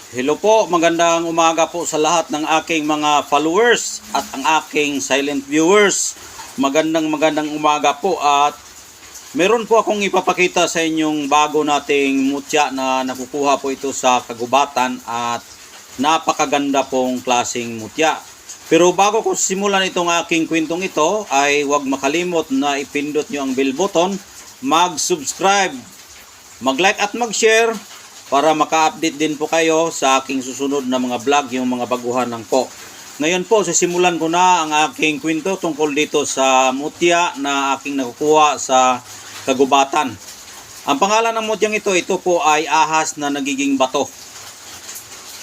Hello po, magandang umaga po sa lahat ng aking mga followers at ang aking silent viewers. Magandang umaga po at meron po akong ipapakita sa inyong bago nating mutya na nakukuha po ito sa kagubatan at napakaganda pong klaseng mutya. Pero bago ko simulan itong aking kwentong ito ay huwag makalimot na ipindot nyo ang bell button, mag-subscribe, mag-like at mag-share para maka-update din po kayo sa aking susunod na mga vlog, yung mga baguhan lang po. Ngayon po, sisimulan ko na ang aking kwento tungkol dito sa mutya na aking nakukuha sa kagubatan. Ang pangalan ng mutyang ito po ay ahas na nagiging bato.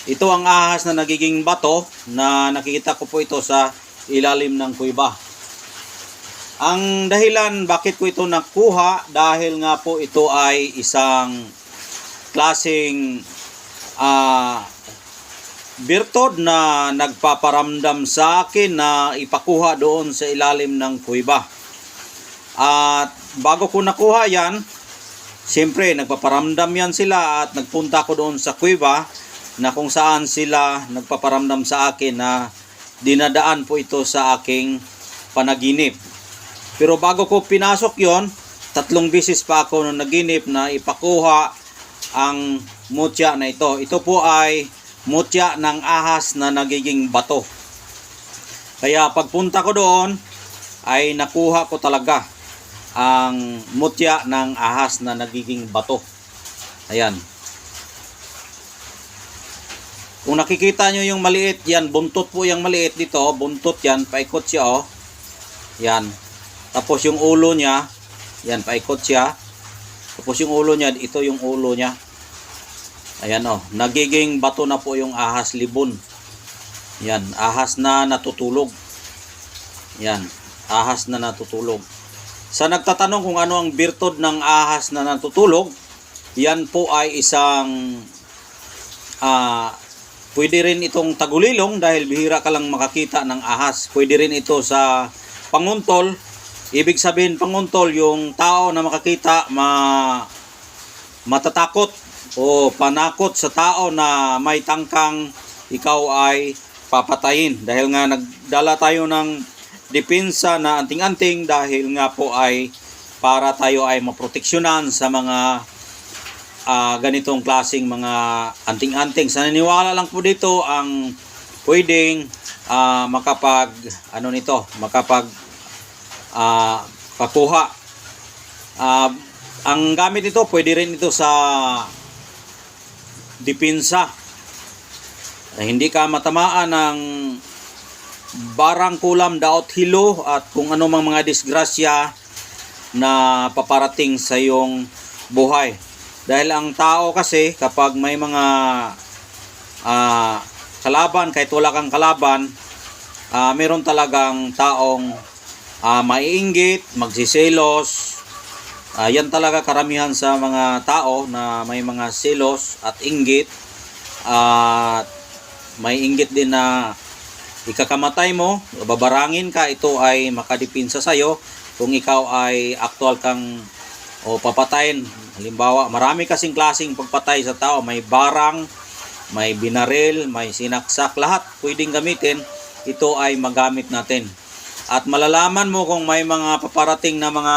Ito ang ahas na nagiging bato na nakikita ko po ito sa ilalim ng kuweba. Ang dahilan bakit ko ito nakuha dahil nga po ito ay isang klaseng birtod na nagpaparamdam sa akin na ipakuha doon sa ilalim ng kuweba. At bago ko nakuha yan, siyempre nagpaparamdam yan sila at nagpunta ko doon sa kuweba na kung saan sila nagpaparamdam sa akin na dinadaan po ito sa aking panaginip. Pero bago ko pinasok yon, 3 beses pa ako nung naginip na ipakuha ang mutya na ito. Ito po ay mutya ng ahas na nagiging bato. Kaya pagpunta ko doon ay nakuha ko talaga ang mutya ng ahas na nagiging bato. Ayan. Kung nakikita nyo yung maliit, yan, buntot po yung maliit dito, buntot yan, paikot siya oh. Yan. Tapos yung ulo niya, yan, paikot siya. Tapos yung ulo niya, ito yung ulo niya. Ayan oh, nagiging bato na po yung ahas libon. Yan, ahas na natutulog. Yan, ahas na natutulog. Sa nagtatanong kung ano ang birtod ng ahas na natutulog, yan po ay isang pwede rin itong tagulilong dahil bihira ka lang makakita ng ahas. Pwede rin ito sa panguntol. Ibig sabihin panguntol, yung tao na makakita matatakot o panakot sa tao na may tangkang ikaw ay papatayin. Dahil nga nagdala tayo ng depensa na anting-anting dahil nga po ay para tayo ay maproteksyonan sa mga ganitong klaseng mga anting-anting. Sa naniwala lang po dito ang pwedeng pakuha. Ang gamit nito, pwede rin ito sa depensa. Hindi ka matamaan ng barang kulam, daot, hilo at kung ano mang mga disgrasya na paparating sa iyong buhay. Dahil ang tao kasi kapag may mga kalaban, kahit wala kang kalaban, meron talagang taong maiinggit, magsiselos. Yan talaga karamihan sa mga tao na may mga selos at inggit. At may inggit din na ikakamatay mo, babarangin ka, ito ay makadipinsa sa'yo kung ikaw ay aktual kang papatayin. Halimbawa, marami kasing klaseng pagpatay sa tao. May barang, may binaril, may sinaksak, lahat pwedeng gamitin. Ito ay magamit natin. At malalaman mo kung may mga paparating na mga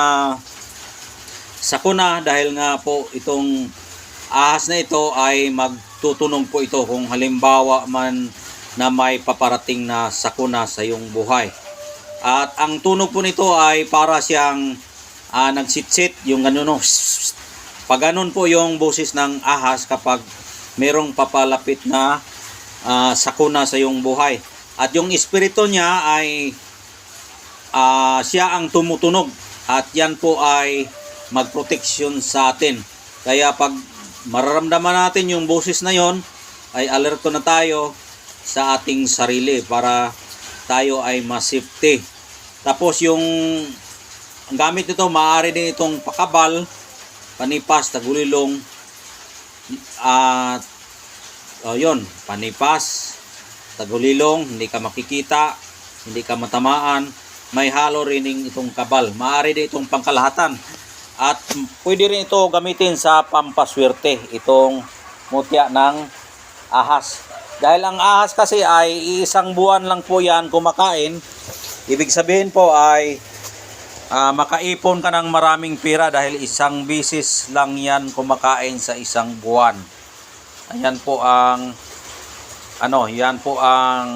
sakuna dahil nga po itong ahas na ito ay magtutunog po ito kung halimbawa man na may paparating na sakuna sa iyong buhay. At ang tunog po nito ay para siyang nagsitsit, yung gano'n. Pag ganun po yung boses ng ahas kapag merong papalapit na sakuna sa iyong buhay. At yung espiritu niya ay siya ang tumutunog at yan po ay magproteksyon sa atin. Kaya pag mararamdaman natin yung boses na yon, ay alerto na tayo sa ating sarili para tayo ay ma-safety. Tapos yung ang gamit nito, maaari din itong pakabal, panipas, tagulilong, at yun, panipas, tagulilong, hindi ka makikita, hindi ka matamaan, may halo rin itong kabal. Maaari din itong pangkalahatan. At pwede rin ito gamitin sa pampaswerte, itong mutya ng ahas. Dahil ang ahas kasi ay isang buwan lang po yan kumakain. Ibig sabihin po ay makaipon ka ng maraming pera dahil isang bisis lang yan kumakain sa isang buwan. Ayan po ang yan po ang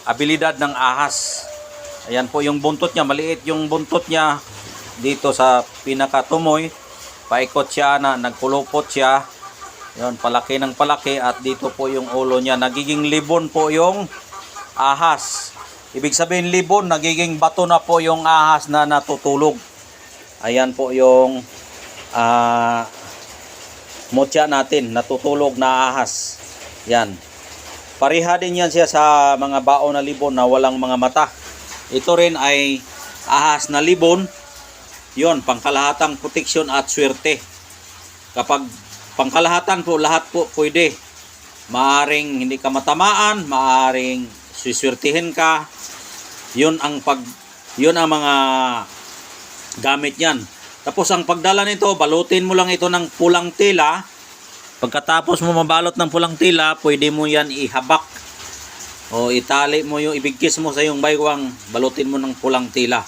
abilidad ng ahas. Ayan po yung buntot niya, maliit yung buntot niya dito sa pinakatumoy. Paikot siya na nagpulupot siya. Yun, palaki ng palaki at dito po yung ulo niya. Nagiging libon po yung ahas. Ibig sabihin libon, nagiging bato na po yung ahas na natutulog. Ayan po yung mutya natin, natutulog na ahas. Yan. Pareha din yan siya sa mga baon na libon na walang mga mata. Ito rin ay ahas na libon. Yun, pangkalahatang proteksyon at swerte. Kapag pangkalahatan po, lahat po pwede. Maaring hindi ka matamaan, maaring siswertihin ka. Yun ang mga gamit niyan. Tapos ang pagdala nito, balutin mo lang ito ng pulang tela. Pagkatapos mo mabalot ng pulang tela, pwede mo yan ihabak. O itali mo yung, ibigkis mo sa yung baywang, balutin mo ng pulang tela.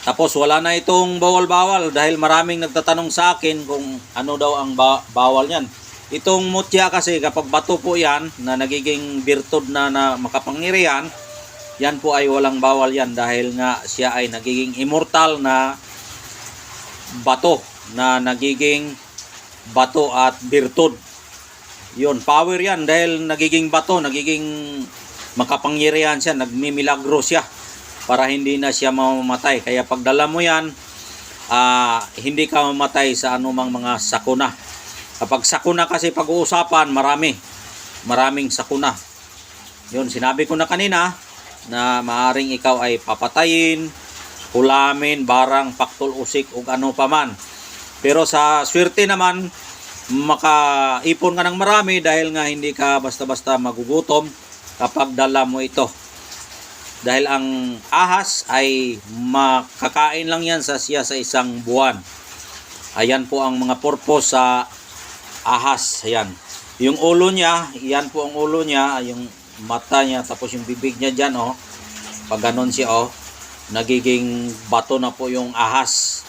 Tapos wala na itong bawal-bawal dahil maraming nagtatanong sa akin kung ano daw ang bawal niyan. Itong mutya kasi kapag bato po yan na nagiging birtud na makapangyarihan, yan po ay walang bawal yan dahil nga siya ay nagiging immortal na bato na nagiging bato at birtud. Yun, power yan dahil nagiging bato, nagiging makapangyarihan siya, nagmimilagro siya para hindi na siya mamamatay. Kaya pagdala mo yan, hindi ka mamatay sa anumang mga sakuna. Kapag sakuna kasi pag-uusapan, maraming sakuna. Yun, sinabi ko na kanina na maaring ikaw ay papatayin, hulamin, barang, paktol, usik o ano paman. Pero sa swerte naman, makaipon ka ng marami dahil nga hindi ka basta-basta magugutom kapag dala mo ito. Dahil ang ahas ay makakain lang yan sa isang buwan. Ayan po ang mga purpose sa ahas. Ayan. Yung ulo niya, yan po ang ulo niya, yung mata niya, tapos yung bibig niya dyan, oh. Pag ganon siya, oh, nagiging bato na po yung ahas.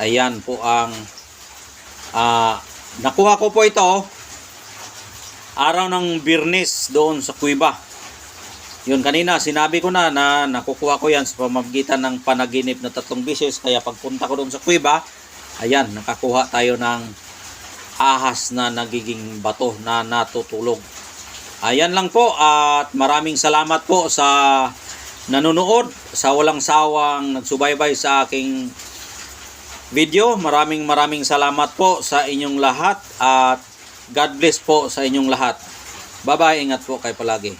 Ayan po ang nakuha ko po ito araw ng Biyernes doon sa kuweba. Yun, kanina sinabi ko na nakukuha ko yan sa pamamagitan ng panaginip na 3 beses. Kaya pagpunta ko doon sa kuweba, ayan, nakakuha tayo ng ahas na nagiging bato na natutulog. Ayan lang po at maraming salamat po sa nanonood, sa walang sawang nagsubaybay sa aking video. Maraming salamat po sa inyong lahat at God bless po sa inyong lahat. Bye-bye, ingat po kayo palagi.